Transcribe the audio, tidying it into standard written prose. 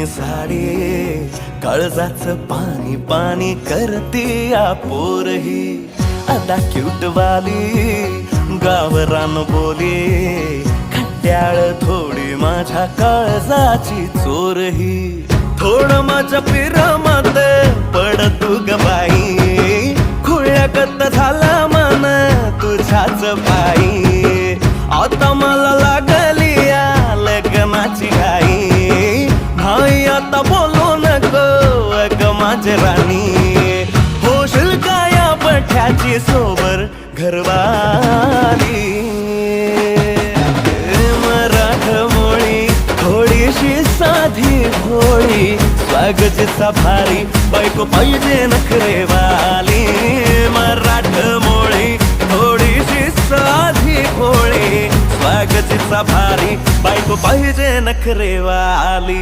जुनी साडी काळजाचं पाणी पाणी करते या पोरही आता क्यूट वाली गावरान बोली खट्याळ थोडी माझ्या काळजाची चोरही थोडं माझ्या पिरामात पड तू ग बाई खुळ्यागत झाला मन तुझ्याच बाई आता मला लागली या लग्नाची घाई नाही आता बोलू नको अग माझी राणी होशील का या बठ्याची सोबर घरवाली मराठमोळी थोडीशी साधी भोळी स्वागताचा भारी बायको पाहिजे नखरेवाली मराठमोळी थोडीशी साधी भोळी स्वागताचा भारी बायको पाहिजे नखरेवाली